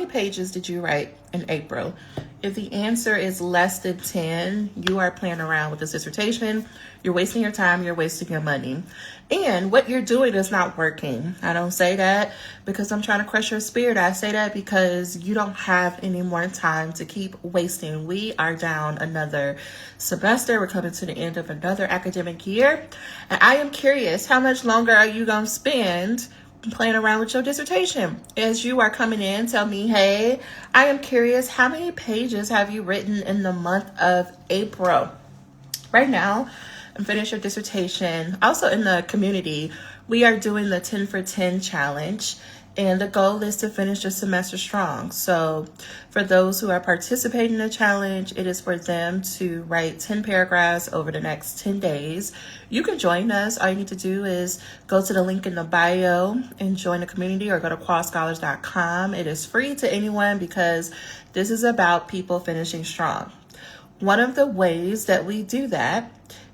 pages did you write in April? If the answer is less than 10, you are playing around with this dissertation. You're wasting your time, you're wasting your money. And what you're doing is not working. I don't say that because I'm trying to crush your spirit. I say that because you don't have any more time to keep wasting. We are down another semester. We're coming to the end of another academic year. And I am curious, how much longer are you going to spend playing around with your dissertation? As you are coming in, tell me, hey, I am curious, how many pages have you written in the month of April? Right now, and finish your dissertation. Also in the community, we are doing the 10 for 10 challenge, and the goal is to finish the semester strong. So for those who are participating in the challenge, it is for them to write 10 paragraphs over the next 10 days. You can join us. All you need to do is go to the link in the bio and join the community, or go to qualscholars.com. It is free to anyone because this is about people finishing strong. One of the ways that we do that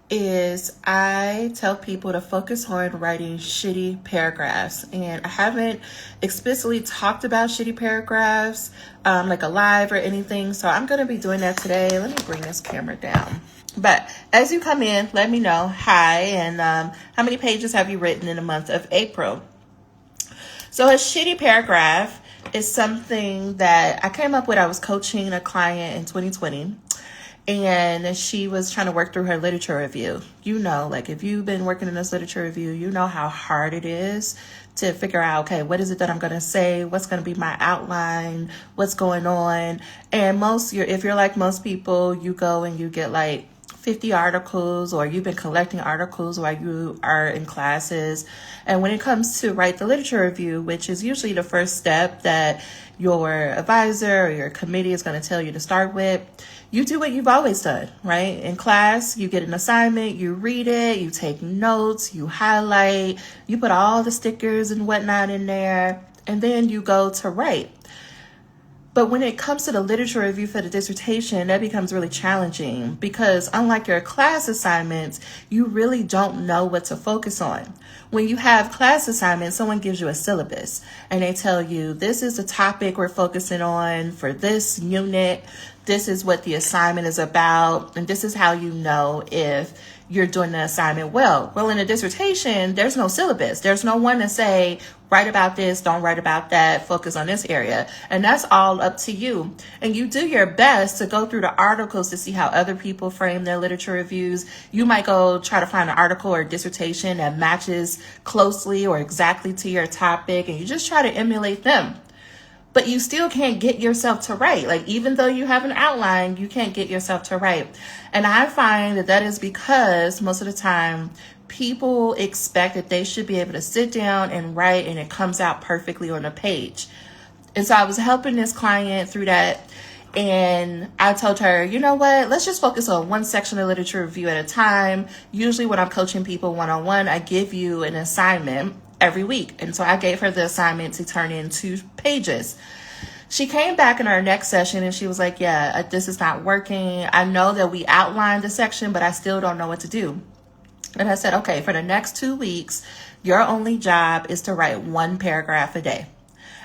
is I tell people to focus on writing shitty paragraphs. And I haven't explicitly talked about shitty paragraphs like a live or anything. So I'm going to be doing that today. Let me bring this camera down. But as you come in, let me know, hi, and how many pages have you written in the month of April? So a shitty paragraph is something that I came up with. I was coaching a client in 2020. And she was trying to work through her literature review. You know, like if you've been working in this literature review, you know how hard it is to figure out, okay, what is it that I'm going to say? What's going to be my outline? What's going on? And if you're like most people, you go and you get like 50 articles, or you've been collecting articles while you are in classes. And when it comes to write the literature review, which is usually the first step that your advisor or your committee is going to tell you to start with, you do what you've always done, right? In class, you get an assignment, you read it, you take notes, you highlight, you put all the stickers and whatnot in there, and then you go to write. But when it comes to the literature review for the dissertation, that becomes really challenging because unlike your class assignments, you really don't know what to focus on. When you have class assignments, someone gives you a syllabus and they tell you, this is the topic we're focusing on for this unit. This is what the assignment is about. And this is how you know if you're doing the assignment well. Well, in a dissertation, there's no syllabus. There's no one to say, write about this, don't write about that, focus on this area. And that's all up to you. And you do your best to go through the articles to see how other people frame their literature reviews. You might go try to find an article or dissertation that matches closely or exactly to your topic, and you just try to emulate them. But you still can't get yourself to write. Like, even though you have an outline, you can't get yourself to write. And I find that is because most of the time people expect that they should be able to sit down and write and it comes out perfectly on a page. And so I was helping this client through that. And I told her, you know what, let's just focus on one section of literature review at a time. Usually when I'm coaching people one-on-one, I give you an assignment every week. And so I gave her the assignment to turn in 2 pages. She came back in our next session and she was like, yeah, this is not working. I know that we outlined the section, but I still don't know what to do. And I said, okay, for the next 2 weeks, your only job is to write 1 paragraph a day.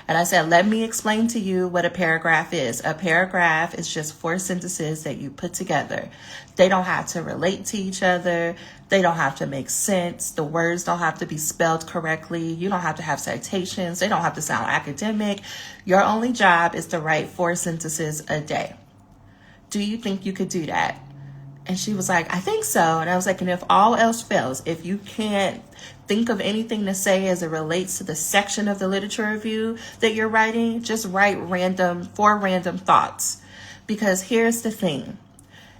And I said, let me explain to you what a paragraph is. A paragraph is just 4 sentences that you put together. They don't have to relate to each other. They don't have to make sense. The words don't have to be spelled correctly. You don't have to have citations. They don't have to sound academic. Your only job is to write 4 sentences a day. Do you think you could do that? And she was like, I think so. And I was like, and if all else fails, if you can't think of anything to say as it relates to the section of the literature review that you're writing, just write 4 random thoughts. Because here's the thing.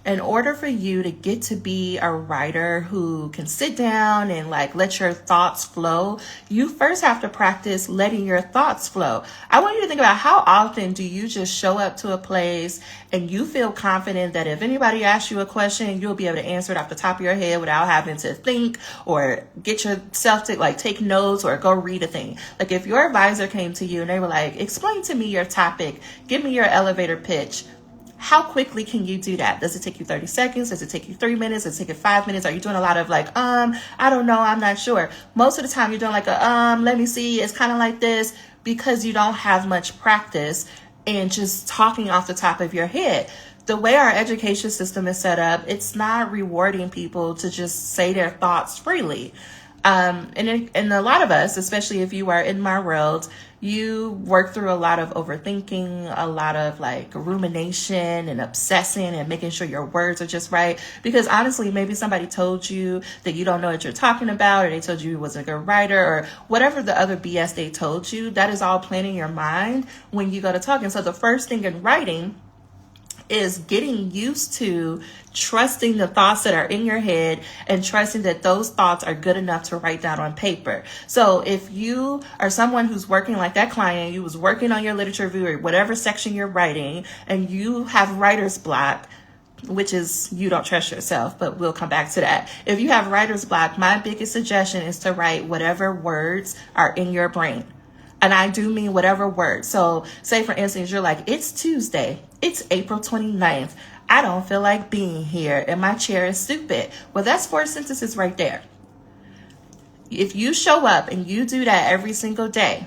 In order for you to get to be a writer who can sit down and let your thoughts flow, you first have to practice letting your thoughts flow. I want you to think about how often do you just show up to a place and you feel confident that if anybody asks you a question, you'll be able to answer it off the top of your head without having to think or get yourself to take notes or go read a thing. Like if your advisor came to you and they were like, explain to me your topic, give me your elevator pitch. How quickly can you do that? Does it take you 30 seconds? Does it take you 3 minutes? Does it take you 5 minutes? Are you doing a lot of I don't know, I'm not sure. Most of the time you're doing let me see, it's kind of like this, because you don't have much practice. and just talking off the top of your head. The way our education system is set up, it's not rewarding people to just say their thoughts freely. And a lot of us, especially if you are in my world, you work through a lot of overthinking, a lot of like rumination and obsessing and making sure your words are just right. Because honestly, maybe somebody told you that you don't know what you're talking about, or they told you you wasn't a good writer, or whatever the other BS they told you. That is all playing in your mind when you go to talking. So the first thing in writing is getting used to trusting the thoughts that are in your head and trusting that those thoughts are good enough to write down on paper. So if you are someone who's working like that client, you was working on your literature review or whatever section you're writing, and you have writer's block, which is you don't trust yourself, but we'll come back to that. If you have writer's block, my biggest suggestion is to write whatever words are in your brain. And I do mean whatever word. So say, for instance, you're like, it's Tuesday. It's April 29th. I don't feel like being here and my chair is stupid. Well, that's 4 sentences right there. If you show up and you do that every single day,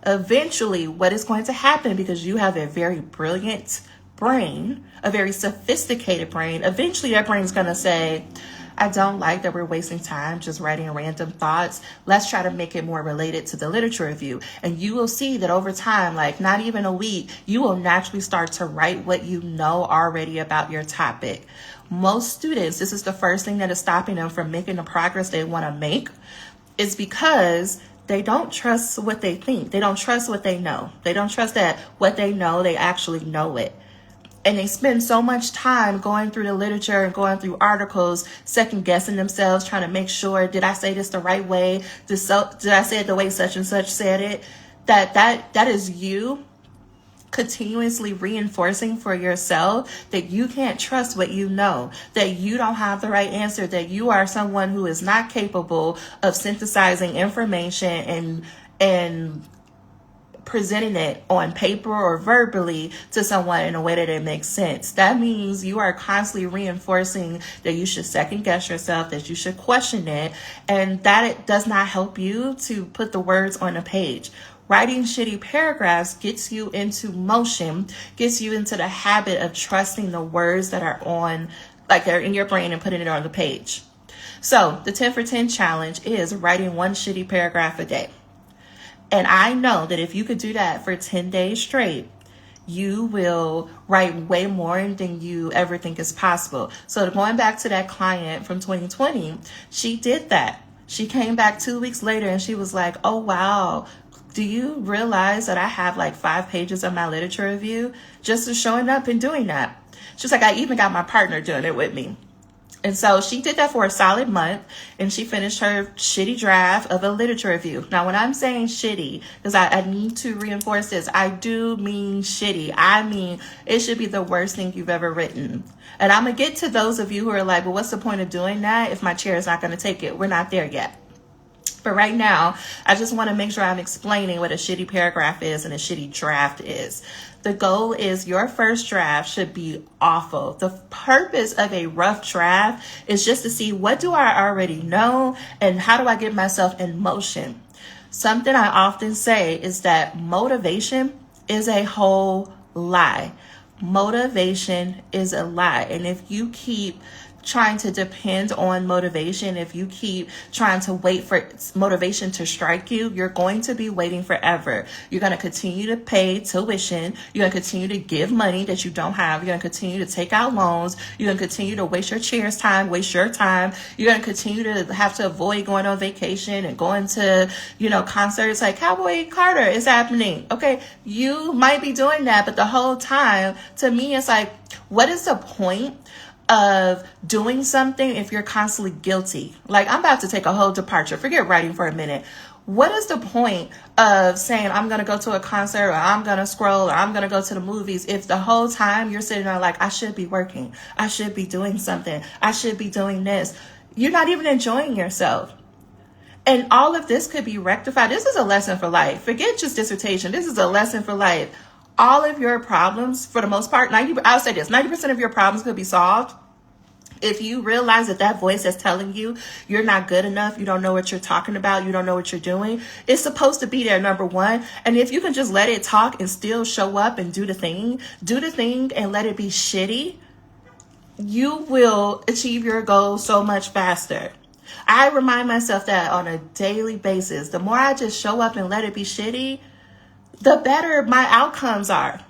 eventually what is going to happen, because you have a very brilliant brain, a very sophisticated brain, eventually that brain's going to say, I don't like that we're wasting time just writing random thoughts. Let's try to make it more related to the literature review. And you will see that over time, like not even a week, you will naturally start to write what you know already about your topic. Most students, this is the first thing that is stopping them from making the progress they want to make, is because they don't trust what they think. They don't trust what they know. They don't trust that what they know, they actually know it. And they spend so much time going through the literature and going through articles, second guessing themselves, trying to make sure, did I say this the right way? Did I say it the way such and such said it? That is you continuously reinforcing for yourself that you can't trust what you know, that you don't have the right answer, that you are someone who is not capable of synthesizing information and presenting it on paper or verbally to someone in a way that it makes sense. That means you are constantly reinforcing that you should second guess yourself, that you should question it, and that it does not help you to put the words on a page. Writing shitty paragraphs gets you into motion, gets you into the habit of trusting the words that are on, like they're in your brain, and putting it on the page. So the 10 for 10 challenge is writing one shitty paragraph a day. And I know that if you could do that for 10 days straight, you will write way more than you ever think is possible. So going back to that client from 2020, she did that. She came back 2 weeks later and she was like, oh, wow, do you realize that I have like 5 pages of my literature review just for showing up and doing that? She's like, I even got my partner doing it with me. And so she did that for a solid month, and she finished her shitty draft of a literature review. Now, when I'm saying shitty, because I need to reinforce this, I do mean shitty. I mean, it should be the worst thing you've ever written. And I'm going to get to those of you who are like, well, what's the point of doing that if my chair is not going to take it? We're not there yet. But right now, I just want to make sure I'm explaining what a shitty paragraph is and a shitty draft is. The goal is your first draft should be awful. The purpose of a rough draft is just to see, what do I already know and how do I get myself in motion? Something I often say is that motivation is a whole lie. Motivation is a lie. And if you keep trying to depend on motivation, if you keep trying to wait for motivation to strike you, you're going to be waiting forever. You're going to continue to pay tuition. You're going to continue to give money that you don't have. You're going to continue to take out loans. You're going to continue to waste your chair's time, waste your time. You're going to continue to have to avoid going on vacation and going to, concerts like Cowboy Carter is happening. Okay, you might be doing that, but the whole time, to me, it's like, what is the point of doing something if you're constantly guilty? Like, I'm about to take a whole departure. Forget writing for a minute. What is the point of saying I'm going to go to a concert, or I'm going to scroll, or I'm going to go to the movies, if the whole time you're sitting there like, I should be working, I should be doing something, I should be doing this? You're not even enjoying yourself. And all of this could be rectified. This is a lesson for life. Forget just dissertation. This is a lesson for life. All of your problems, for the most part, I'll say this, 90% of your problems could be solved If you realize that that voice that's telling you you're not good enough, you don't know what you're talking about, you don't know what you're doing, it's supposed to be there, number one. And if you can just let it talk and still show up and do the thing and let it be shitty, you will achieve your goal so much faster. I remind myself that on a daily basis. The more I just show up and let it be shitty, the better my outcomes are.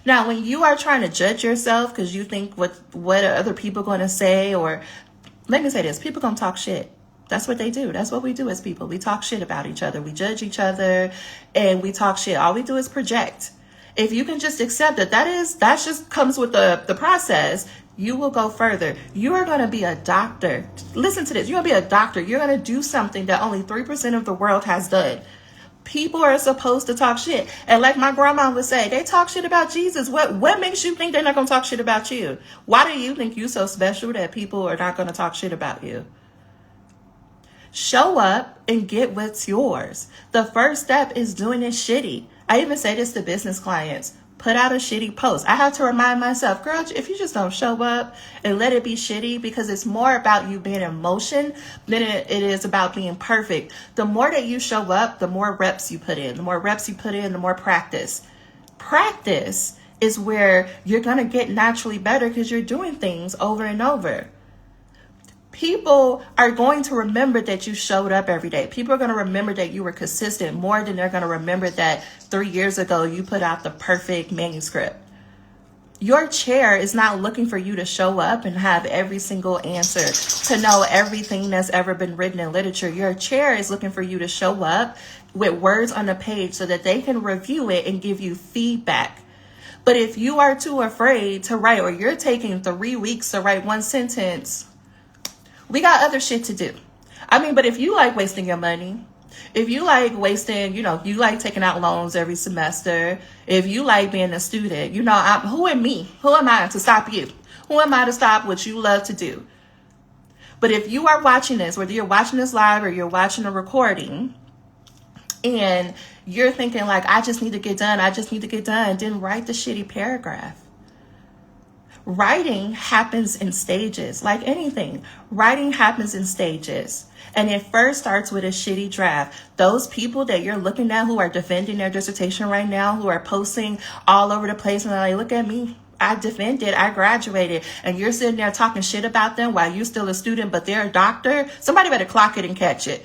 Now, when you are trying to judge yourself because you think what are other people going to say, or let me say this, people going to talk shit. That's what they do. That's what we do as people. We talk shit about each other. We judge each other and we talk shit. All we do is project. If you can just accept that that just comes with the process, you will go further. You are going to be a doctor. Listen to this. You're going to be a doctor. You're going to do something that only 3% of the world has done. People are supposed to talk shit. And like my grandma would say, they talk shit about Jesus. What makes you think they're not going to talk shit about you? Why do you think you're so special that people are not going to talk shit about you? Show up and get what's yours. The first step is doing it shitty. I even say this to business clients. Put out a shitty post. I have to remind myself, girl, if you just don't show up and let it be shitty, because it's more about you being in motion than it is about being perfect. The more that you show up, the more reps you put in. The more reps you put in, the more practice. Practice is where you're going to get naturally better because you're doing things over and over. People are going to remember that you showed up every day. People are going to remember that you were consistent more than they're going to remember that 3 years ago you put out the perfect manuscript. Your chair is not looking for you to show up and have every single answer, to know everything that's ever been written in literature. Your chair is looking for you to show up with words on the page so that they can review it and give you feedback. But if you are too afraid to write, or you're taking 3 weeks to write one sentence, we got other shit to do. But if you like wasting your money, if you like wasting, you like taking out loans every semester, if you like being a student, who am I to stop you? Who am I to stop what you love to do? But if you are watching this, whether you're watching this live or you're watching a recording, and you're thinking like, I just need to get done, then write the shitty paragraph. Writing happens in stages, like anything. Writing happens in stages. And it first starts with a shitty draft. Those people that you're looking at who are defending their dissertation right now, who are posting all over the place and they're like, look at me, I defended, I graduated. And you're sitting there talking shit about them while you're still a student, but they're a doctor. Somebody better clock it and catch it.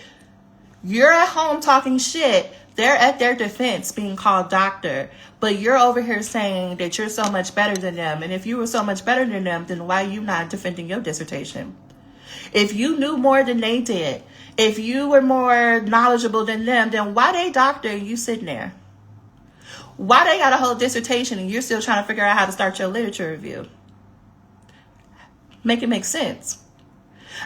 You're at home talking shit. They're at their defense being called doctor, but you're over here saying that you're so much better than them. And if you were so much better than them, then why are you not defending your dissertation? If you knew more than they did, if you were more knowledgeable than them, then why they doctor and you sitting there? Why they got a whole dissertation and you're still trying to figure out how to start your literature review? Make it make sense.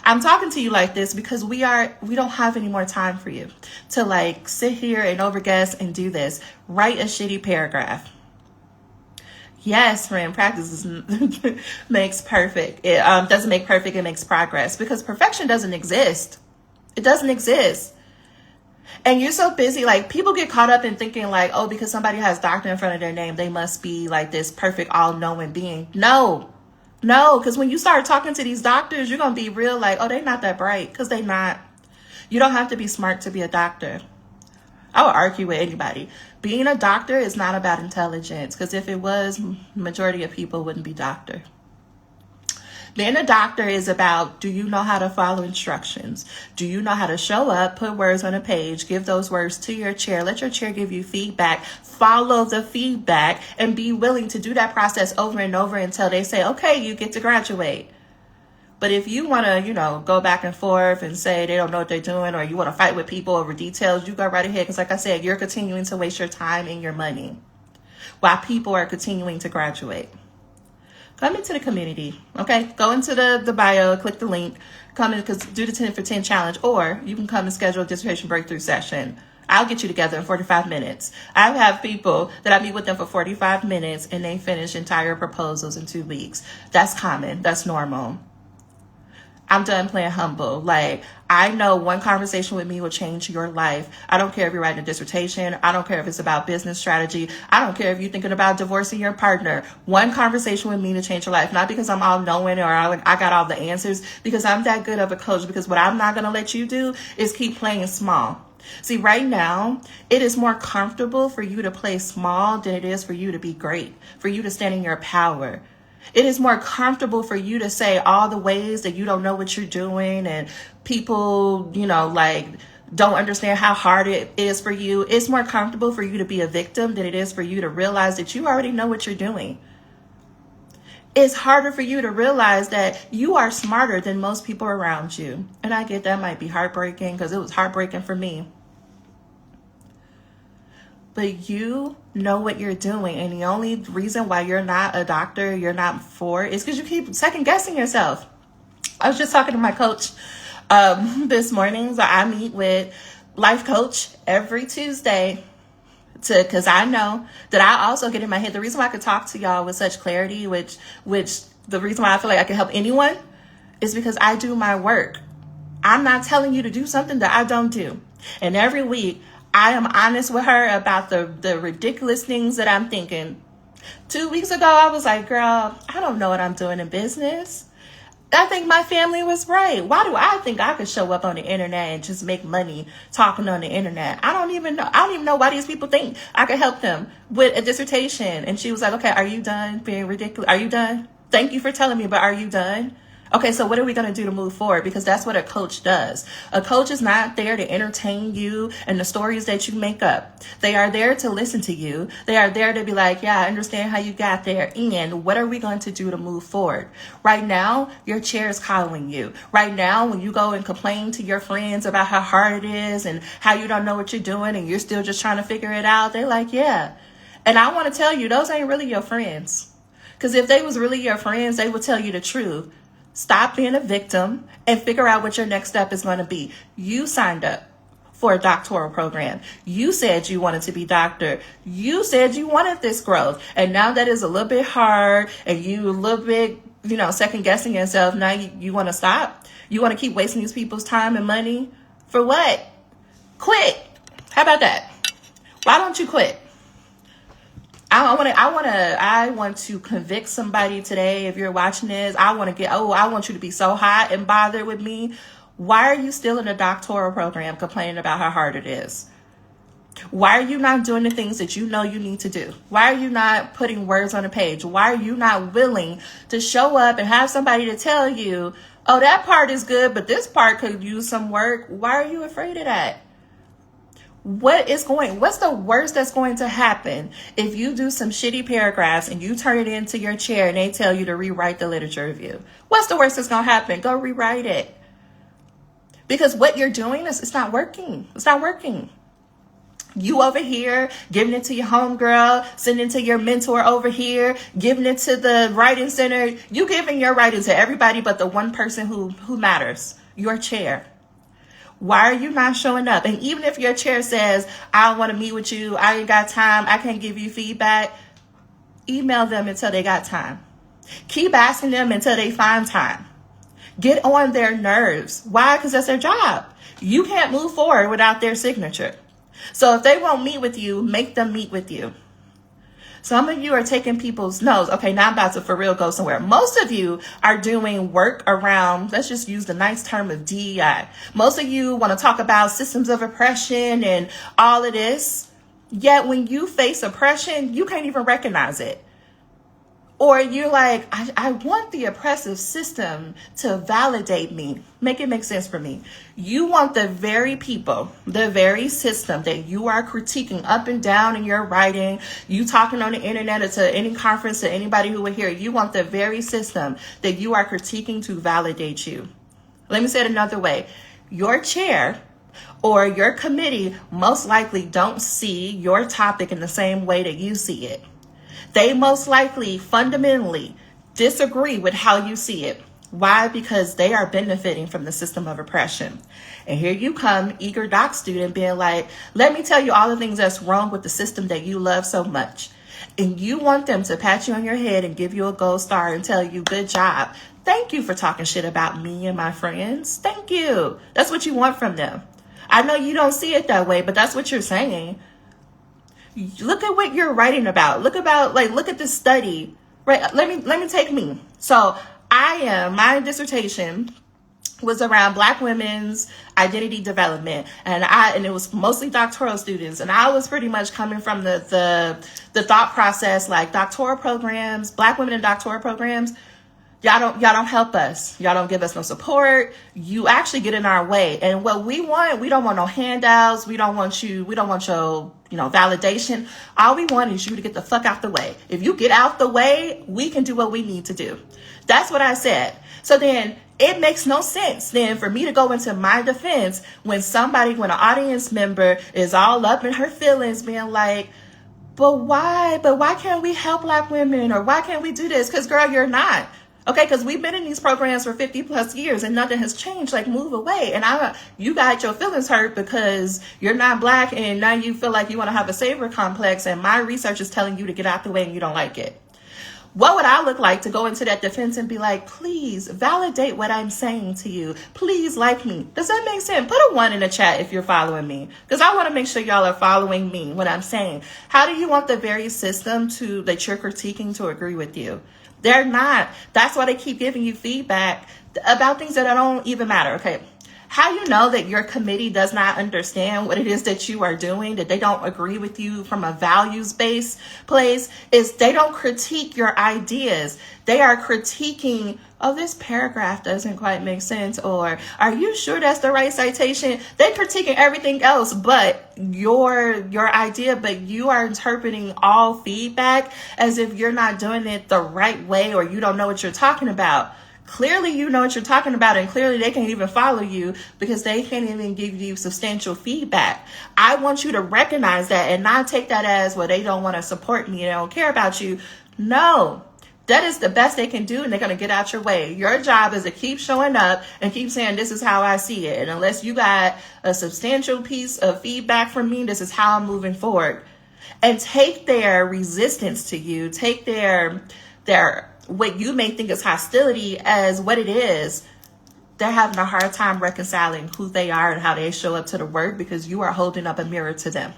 I'm talking to you like this because we don't have any more time for you to sit here and overguess and do this. Write a shitty paragraph. Yes, friend, practice makes perfect. It doesn't make perfect, it makes progress, because perfection doesn't exist. It doesn't exist. And you're so busy, people get caught up in thinking because somebody has doctor in front of their name, they must be this perfect, all-knowing being. No, because when you start talking to these doctors, you're going to be real they're not that bright, because they're not. You don't have to be smart to be a doctor. I would argue with anybody. Being a doctor is not about intelligence, because if it was, majority of people wouldn't be doctor. Being a doctor is about, do you know how to follow instructions? Do you know how to show up, put words on a page, give those words to your chair, let your chair give you feedback, follow the feedback, and be willing to do that process over and over until they say, okay, you get to graduate. But if you want to, go back and forth and say they don't know what they're doing, or you want to fight with people over details, you go right ahead. Because like I said, you're continuing to waste your time and your money while people are continuing to graduate. Come into the community, okay? Go into the bio, click the link, come in, because do the 10 for 10 challenge, or you can come and schedule a Dissertation Breakthrough Session. I'll get you together in 45 minutes. I have people that I meet with them for 45 minutes and they finish entire proposals in 2 weeks. That's common. That's normal. I'm done playing humble. Like, I know one conversation with me will change your life. I don't care if you're writing a dissertation. I don't care if it's about business strategy. I don't care if you're thinking about divorcing your partner. One conversation with me to change your life. Not because I'm all knowing or I got all the answers, because I'm that good of a coach. Because what I'm not going to let you do is keep playing small. See, right now, it is more comfortable for you to play small than it is for you to be great, for you to stand in your power. It is more comfortable for you to say all the ways that you don't know what you're doing and people, like don't understand how hard it is for you. It's more comfortable for you to be a victim than it is for you to realize that you already know what you're doing. It's harder for you to realize that you are smarter than most people around you. And I get that might be heartbreaking because it was heartbreaking for me. But you know what you're doing. And the only reason why you're not a doctor, you're not for, is because you keep second guessing yourself. I was just talking to my coach this morning. So I meet with life coach every Tuesday because I know that I also get in my head. The reason why I could talk to y'all with such clarity, which the reason why I feel like I can help anyone is because I do my work. I'm not telling you to do something that I don't do. And every week, I am honest with her about the ridiculous things that I'm thinking. 2 weeks ago, I was like, girl, I don't know what I'm doing in business. I think my family was right. Why do I think I could show up on the internet and just make money talking on the internet? I don't even know why these people think I could help them with a dissertation. And she was like, okay, are you done being ridiculous? Are you done? Thank you for telling me, but are you done? Okay, so what are we going to do to move forward? Because that's what a coach does. A coach is not there to entertain you and the stories that you make up. They are there to listen to you. They are there to be like, yeah, I understand how you got there. And what are we going to do to move forward? Right now, your chair is calling you. Right now, when you go and complain to your friends about how hard it is and how you don't know what you're doing and you're still just trying to figure it out, they're like, yeah. And I want to tell you, those ain't really your friends. Because if they was really your friends, they would tell you the truth. Stop being a victim and figure out what your next step is going to be. You signed up for a doctoral program. You said you wanted to be doctor. You said you wanted this growth. And now that is a little bit hard and you a little bit, second guessing yourself. Now you want to stop? You want to keep wasting these people's time and money? For what? Quit. How about that? Why don't you quit? I want to convict somebody today. If you're watching this, I want you to be so hot and bothered with me. Why are you still in a doctoral program complaining about how hard it is? Why are you not doing the things that you know you need to do? Why are you not putting words on a page? Why are you not willing to show up and have somebody to tell you, oh, that part is good, but this part could use some work? Why are you afraid of that? What's the worst that's going to happen if you do some shitty paragraphs and you turn it into your chair and they tell you to rewrite the literature review? What's the worst that's going to happen? Go rewrite it. Because what you're doing it's not working. It's not working. You over here, giving it to your homegirl, sending it to your mentor over here, giving it to the writing center. You giving your writing to everybody but the one person who matters, your chair. Why are you not showing up? And even if your chair says, I don't want to meet with you, I ain't got time, I can't give you feedback, email them until they got time. Keep asking them until they find time. Get on their nerves. Why? Because that's their job. You can't move forward without their signature. So if they won't meet with you, make them meet with you. Some of you are taking people's notes. Okay, now I'm about to for real go somewhere. Most of you are doing work around, let's just use the nice term of DEI. Most of you want to talk about systems of oppression and all of this. Yet when you face oppression, you can't even recognize it. Or you're like, I want the oppressive system to validate me. Make it make sense for me. You want the very people, the very system that you are critiquing up and down in your writing, you talking on the internet or to any conference, to anybody who would hear, you want the very system that you are critiquing to validate you. Let me say it another way. Your chair or your committee most likely don't see your topic in the same way that you see it. They most likely fundamentally disagree with how you see it. Why? Because they are benefiting from the system of oppression. And here you come, eager doc student, being like, let me tell you all the things that's wrong with the system that you love so much. And you want them to pat you on your head and give you a gold star and tell you, good job. Thank you for talking shit about me and my friends. Thank you. That's what you want from them. I know you don't see it that way, but that's what you're saying. Look at what you're writing about. Look at this study. Right? Let me take me. So my dissertation was around Black women's identity development, and it was mostly doctoral students, and I was pretty much coming from the thought process, like doctoral programs, Black women in doctoral programs, y'all don't help us. Y'all don't give us no support. You actually get in our way. And what we don't want no handouts. We don't want your, validation. All we want is you to get the fuck out the way. If you get out the way, we can do what we need to do. That's what I said. So then it makes no sense then for me to go into my defense when an audience member is all up in her feelings being like, but why can't we help Black women? Or why can't we do this? Because girl, you're not. Okay, because we've been in these programs for 50 plus years and nothing has changed. Like, move away. And you got your feelings hurt because you're not Black and now you feel like you want to have a savior complex, and my research is telling you to get out the way and you don't like it. What would I look like to go into that defense and be like, please validate what I'm saying to you. Please like me. Does that make sense? Put a 1 in the chat if you're following me, because I want to make sure y'all are following me, what I'm saying. How do you want the very system that you're critiquing to agree with you? They're not. That's why they keep giving you feedback about things that don't even matter. Okay. How you know that your committee does not understand what it is that you are doing, that they don't agree with you from a values-based place, is they don't critique your ideas. They are critiquing, oh, this paragraph doesn't quite make sense, or are you sure that's the right citation? They're critiquing everything else but your idea, but you are interpreting all feedback as if you're not doing it the right way or you don't know what you're talking about. Clearly, you know what you're talking about, and clearly they can't even follow you because they can't even give you substantial feedback. I want you to recognize that and not take that as, well, they don't want to support me, they don't care about you. No, that is the best they can do, and they're going to get out your way. Your job is to keep showing up and keep saying, this is how I see it. And unless you got a substantial piece of feedback from me, this is how I'm moving forward. And take their resistance to you, take their what you may think is hostility as what it is. They're having a hard time reconciling who they are and how they show up to the work because you are holding up a mirror to them.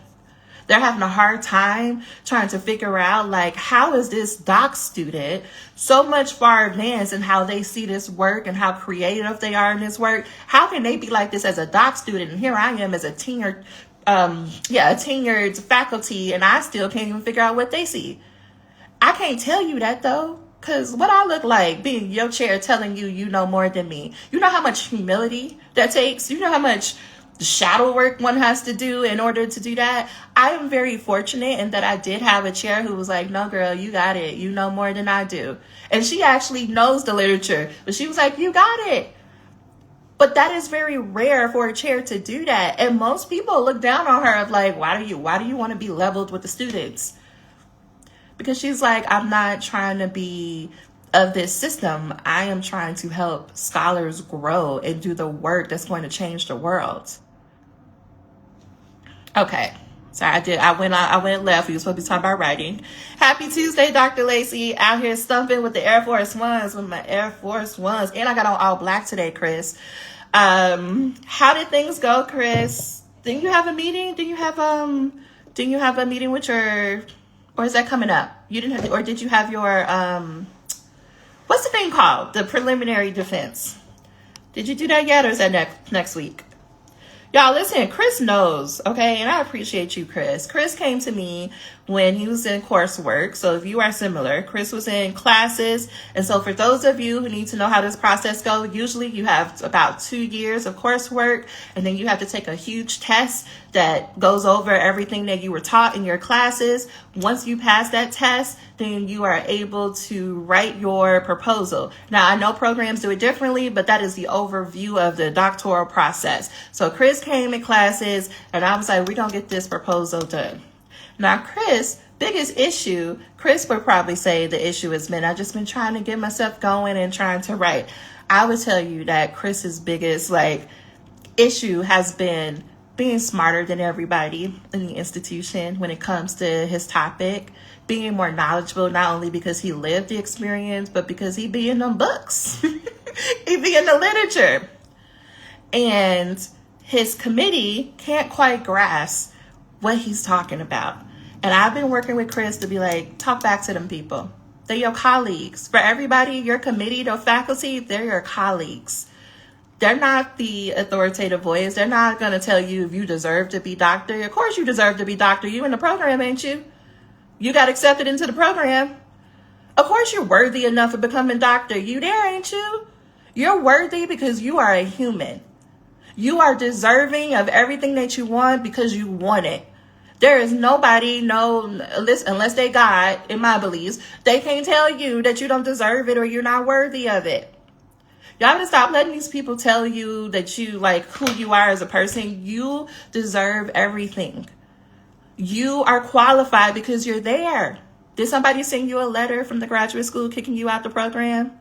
They're having a hard time trying to figure out, like, how is this doc student so much far advanced in how they see this work and how creative they are in this work? How can they be like this as a doc student? And here I am as a tenured faculty, and I still can't even figure out what they see. I can't tell you that though. Because what I look like being in your chair telling you know more than me. You know how much humility that takes? You know how much shadow work one has to do in order to do that? I am very fortunate in that I did have a chair who was like, no, girl, you got it. You know more than I do. And she actually knows the literature. But she was like, you got it. But that is very rare for a chair to do that. And most people look down on her of like, why do you want to be leveled with the students? Because she's like, I'm not trying to be of this system. I am trying to help scholars grow and do the work that's going to change the world. Okay. Sorry, I went left. We were supposed to be talking about writing. Happy Tuesday, Dr. Lacey. Out here stumping with the Air Force Ones, with my Air Force Ones. And I got on all black today, Chris. How did things go, Chris? Didn't you have a meeting? Didn't you have a meeting with your... Or is that coming up? You didn't have, or did you have your, what's the thing called? The preliminary defense. Did you do that yet, or is that next week? Y'all, listen, Chris knows, okay? And I appreciate you, Chris. Chris came to me when he was in coursework. So if you are similar, Chris was in classes. And so for those of you who need to know how this process goes, usually you have about 2 years of coursework, and then you have to take a huge test that goes over everything that you were taught in your classes. Once you pass that test, then you are able to write your proposal. Now, I know programs do it differently, but that is the overview of the doctoral process. So Chris came in classes, and I was like, we're going to get this proposal done. Now, Chris, biggest issue, Chris would probably say the issue has been, I've just been trying to get myself going and trying to write. I would tell you that Chris's biggest issue has been being smarter than everybody in the institution when it comes to his topic. being more knowledgeable, not only because he lived the experience, but because he be in them books. He be in the literature. And his committee can't quite grasp what he's talking about. And I've been working with Chris to be like, talk back to them people. They're your colleagues. For everybody, your committee, the faculty, they're your colleagues. They're not the authoritative voice. They're not going to tell you if you deserve to be doctor. Of course you deserve to be doctor. You in the program, ain't you? You got accepted into the program. Of course you're worthy enough of becoming doctor. You there, ain't you? You're worthy because you are a human. You are deserving of everything that you want because you want it. There is nobody, unless they God, in my beliefs, they can't tell you that you don't deserve it or you're not worthy of it. Y'all gotta stop letting these people tell you that you like who you are as a person. You deserve everything. You are qualified because you're there. Did somebody send you a letter from the graduate school kicking you out the program?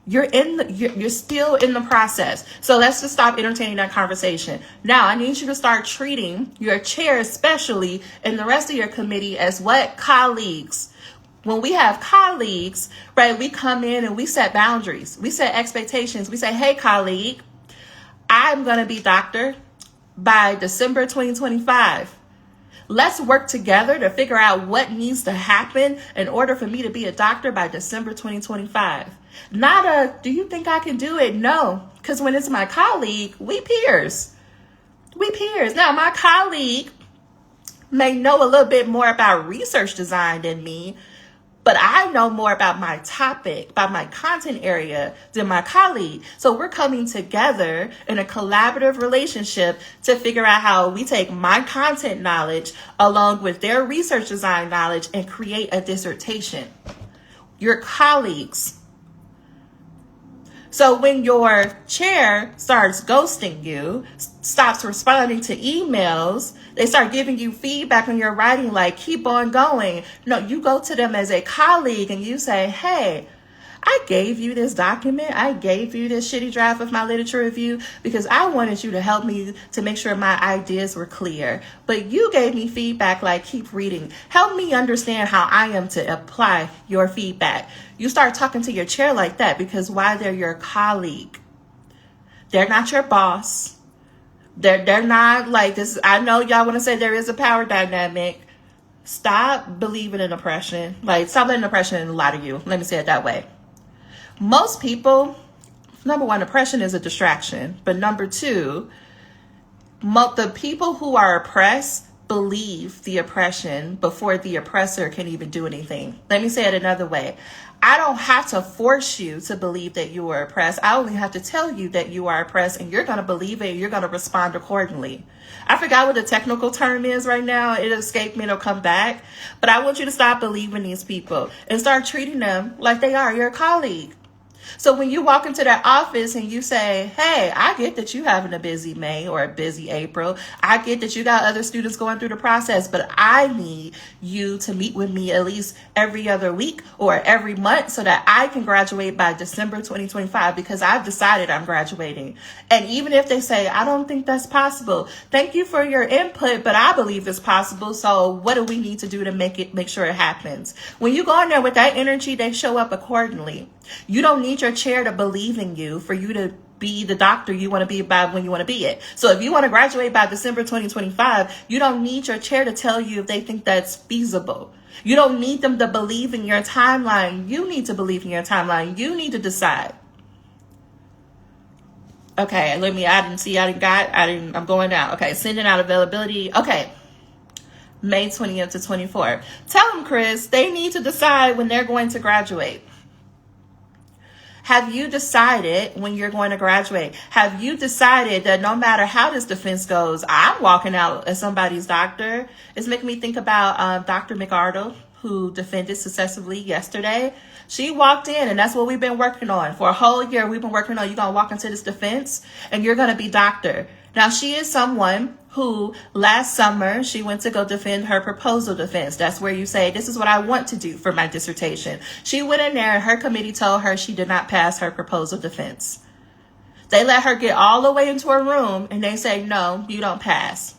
You're still in the process. So let's just stop entertaining that conversation. Now, I need you to start treating your chair especially and the rest of your committee as what? Colleagues. When we have colleagues, right, we come in and we set boundaries. We set expectations. We say, hey, colleague, I'm going to be doctor by December 2025. Let's work together to figure out what needs to happen in order for me to be a doctor by December 2025. Not a, do you think I can do it? No, because when it's my colleague, we peers. We peers. Now, my colleague may know a little bit more about research design than me, but I know more about my topic, about my content area than my colleague. So we're coming together in a collaborative relationship to figure out how we take my content knowledge along with their research design knowledge and create a dissertation. Your colleagues. So when your chair starts ghosting you, stops responding to emails, they start giving you feedback on your writing, like keep on going. No, you go to them as a colleague and you say, hey, I gave you this document. I gave you this shitty draft of my literature review because I wanted you to help me to make sure my ideas were clear. But you gave me feedback like keep reading. Help me understand how I am to apply your feedback. You start talking to your chair like that because why? They're your colleague. They're not your boss. They're not like this. I know y'all want to say there is a power dynamic. Stop believing in oppression. Like stop letting oppression lie to you. Let me say it that way. Most people, number one, oppression is a distraction. But number two, the people who are oppressed believe the oppression before the oppressor can even do anything. Let me say it another way. I don't have to force you to believe that you are oppressed. I only have to tell you that you are oppressed and you're going to believe it and you're going to respond accordingly. I forgot what the technical term is right now. It escaped me. It'll come back. But I want you to stop believing these people and start treating them like they are your colleague. So when you walk into that office and you say, hey, I get that you having a busy May or a busy April. I get that you got other students going through the process, but I need you to meet with me at least every other week or every month so that I can graduate by December 2025 because I've decided I'm graduating. And even if they say, I don't think that's possible, thank you for your input, but I believe it's possible. So what do we need to do to make sure it happens? When you go in there with that energy, they show up accordingly. You don't need your chair to believe in you for you to be the doctor you want to be by when you want to be it. So if you want to graduate by December 2025, you don't need your chair to tell you if they think that's feasible. You don't need them to believe in your timeline. You need to believe in your timeline. You need to decide. Okay, I'm going down. Okay, sending out availability. Okay. May 20th to 24th. Tell them, Chris, they need to decide when they're going to graduate. Have you decided when you're going to graduate? Have you decided that no matter how this defense goes, I'm walking out as somebody's doctor? It's making me think about Dr. McArdle, who defended successfully yesterday. She walked in, and that's what we've been working on. For a whole year, we've been working on, you're going to walk into this defense, and you're going to be doctor. Now, she is someone who last summer, she went to go defend her proposal defense. That's where you say, this is what I want to do for my dissertation. She went in there and her committee told her she did not pass her proposal defense. They let her get all the way into her room and they say, no, you don't pass.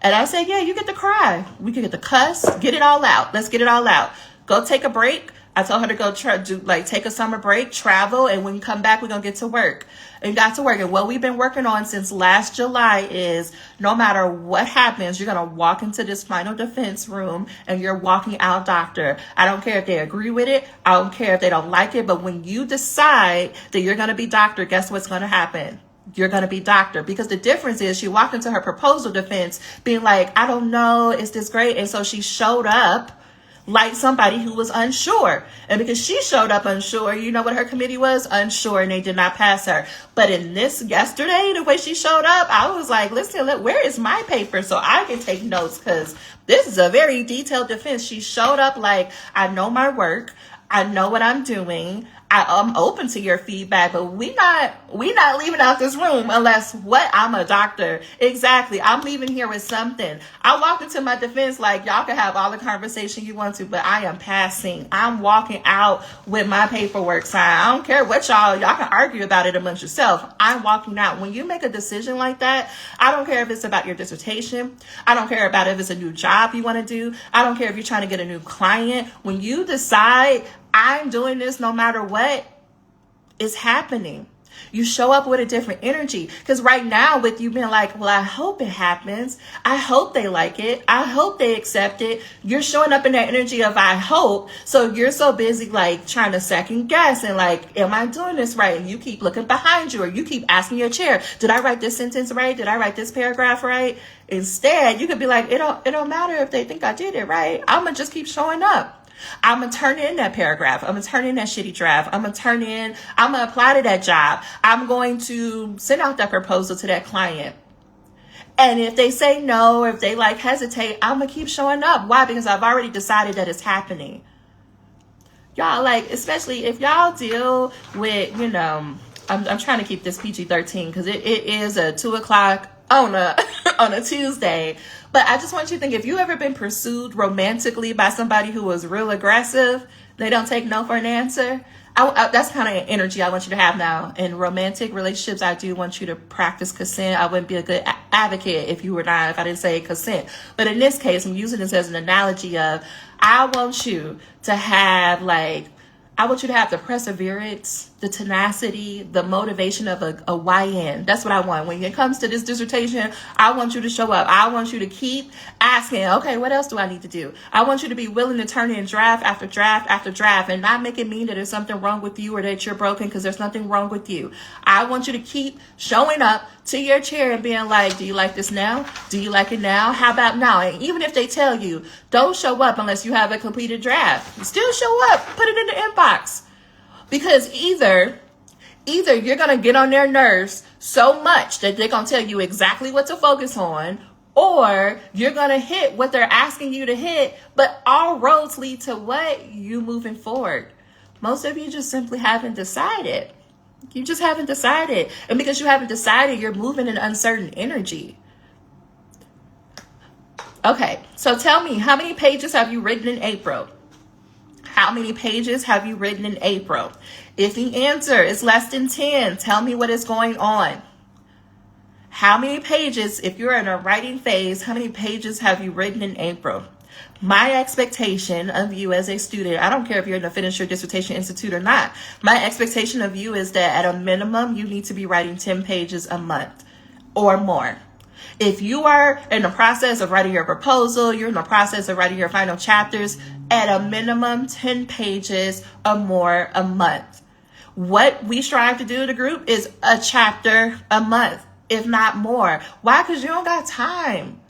And I say, yeah, you get to cry. We can get to cuss, get it all out. Let's get it all out. Go take a break. I told her to go take a summer break, travel, and when you come back, we're going to get to work. And got to work. And what we've been working on since last July is no matter what happens, you're going to walk into this final defense room and you're walking out doctor. I don't care if they agree with it. I don't care if they don't like it. But when you decide that you're going to be doctor, guess what's going to happen? You're going to be doctor. Because the difference is she walked into her proposal defense being like, I don't know, is this great? And so she showed up like somebody who was unsure. And because she showed up unsure, you know what her committee was? Unsure, and they did not pass her. But in this yesterday, the way she showed up, I was like, listen, where is my paper so I can take notes? Because this is a very detailed defense. She showed up like, I know my work. I know what I'm doing. I'm open to your feedback, but we not leaving out this room unless I'm a doctor. Exactly. I'm leaving here with something. I walked into my defense like, y'all can have all the conversation you want to, but I am passing. I'm walking out with my paperwork signed. I don't care what y'all can argue about it amongst yourself. I'm walking out. When you make a decision like that, I don't care if it's about your dissertation. I don't care about if it's a new job you want to do. I don't care if you're trying to get a new client. When you decide I'm doing this no matter what is happening, you show up with a different energy. Because right now with you being like, well, I hope it happens. I hope they like it. I hope they accept it. You're showing up in that energy of I hope. So you're so busy like trying to second guess and like, am I doing this right? And you keep looking behind you or you keep asking your chair, did I write this sentence right? Did I write this paragraph right? Instead, you could be like, it don't matter if they think I did it right. I'm going to just keep showing up. I'm going to turn in that paragraph. I'm going to turn in that shitty draft. I'm going to apply to that job. I'm going to send out that proposal to that client. And if they say no, or if they like hesitate, I'm going to keep showing up. Why? Because I've already decided that it's happening. Y'all, like, especially if y'all deal with, I'm trying to keep this PG-13 because it is a 2:00 on a Tuesday. But I just want you to think, if you ever been pursued romantically by somebody who was real aggressive, they don't take no for an answer. That's kind of energy I want you to have now. In romantic relationships, I do want you to practice consent. I wouldn't be a good advocate if I didn't say consent. But in this case, I'm using this as an analogy of, I want you to have the perseverance, the tenacity, the motivation of a YN. That's what I want. When it comes to this dissertation, I want you to show up. I want you to keep asking, okay, what else do I need to do? I want you to be willing to turn in draft after draft after draft and not make it mean that there's something wrong with you or that you're broken, because there's nothing wrong with you. I want you to keep showing up to your chair and being like, do you like this now? Do you like it now? How about now? And even if they tell you, don't show up unless you have a completed draft, still show up, put it in the inbox. Because either you're going to get on their nerves so much that they're going to tell you exactly what to focus on, or you're going to hit what they're asking you to hit, but all roads lead to what? You moving forward. Most of you just simply haven't decided. You just haven't decided. And because you haven't decided, you're moving in uncertain energy. Okay, so tell me, how many pages have you written in April? How many pages have you written in April? If the answer is less than 10, tell me what is going on. How many pages, if you're in a writing phase, how many pages have you written in April? My expectation of you as a student, I don't care if you're in the Finish Your Dissertation Institute or not, my expectation of you is that at a minimum, you need to be writing 10 pages a month or more. If you are in the process of writing your proposal, you're in the process of writing your final chapters, at a minimum 10 pages or more a month. What we strive to do in the group is a chapter a month, if not more. Why? Because you don't got time.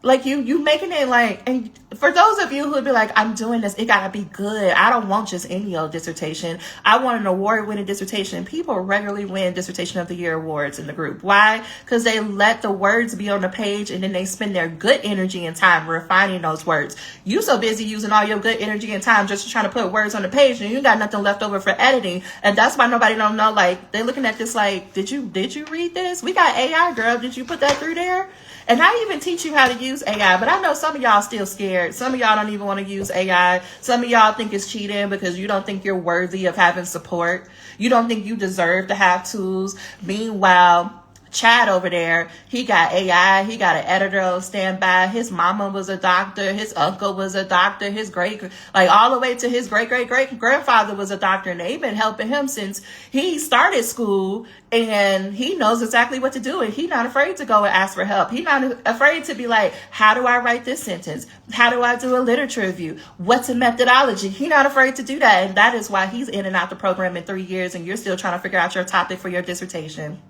Like you making it like, and for those of you who would be like, I'm doing this, it gotta be good. I don't want just any old dissertation. I want an award-winning dissertation. People regularly win Dissertation of the Year awards in the group. Why? Because they let the words be on the page and then they spend their good energy and time refining those words. You so busy using all your good energy and time just trying to put words on the page and you got nothing left over for editing. And that's why nobody don't know, like, they're looking at this like, did you read this? We got AI, girl. Did you put that through there? And I even teach you how to use AI, but I know some of y'all still scared. Some of y'all don't even want to use AI. Some of y'all think it's cheating because you don't think you're worthy of having support. You don't think you deserve to have tools. Meanwhile, Chad over there, he got AI, he got an editor on standby. His mama was a doctor, his uncle was a doctor, his all the way to his great-great-great-grandfather was a doctor, and they've been helping him since he started school, and he knows exactly what to do, and he's not afraid to go and ask for help. He's not afraid to be like, how do I write this sentence? How do I do a literature review? What's a methodology? He's not afraid to do that, and that is why he's in and out the program in 3 years, and you're still trying to figure out your topic for your dissertation.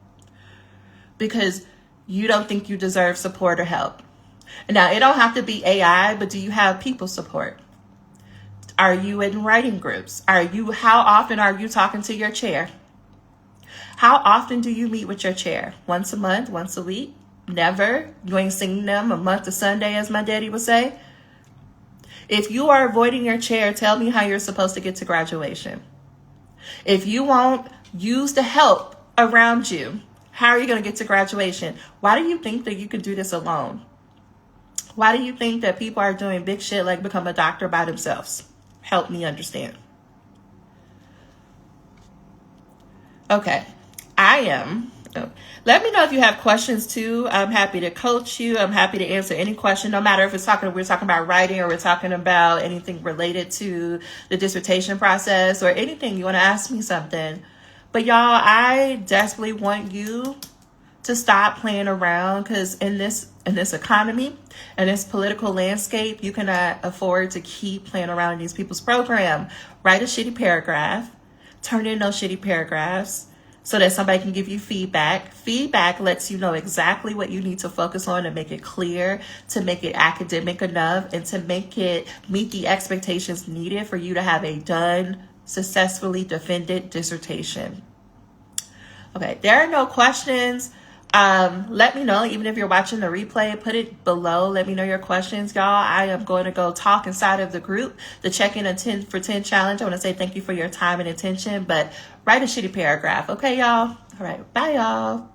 Because you don't think you deserve support or help. Now, it don't have to be AI, but do you have people support? Are you in writing groups? How often are you talking to your chair? How often do you meet with your chair? Once a month, once a week? Never? You ain't seen them a month to Sunday, as my daddy would say? If you are avoiding your chair, tell me how you're supposed to get to graduation. If you won't use the help around you, how are you going to get to graduation? Why do you think that you can do this alone? Why do you think that people are doing big shit like become a doctor by themselves? Help me understand. Okay, let me know if you have questions too. I'm happy to coach you. I'm happy to answer any question, no matter if we're talking about writing or we're talking about anything related to the dissertation process or anything. You want to ask me something. But y'all, I desperately want you to stop playing around, because in this economy and this political landscape, you cannot afford to keep playing around in these people's program. Write a shitty paragraph, turn in those shitty paragraphs so that somebody can give you feedback. Feedback lets you know exactly what you need to focus on to make it clear, to make it academic enough, and to make it meet the expectations needed for you to have a done, successfully defended dissertation. Okay, there are no questions. Let me know, even if you're watching the replay, put it below. Let me know your questions, y'all. I am going to go talk inside of the group, the check-in a 10 for 10 challenge. I want to say thank you for your time and attention, but write a shitty paragraph. Okay, y'all? All right, bye, y'all.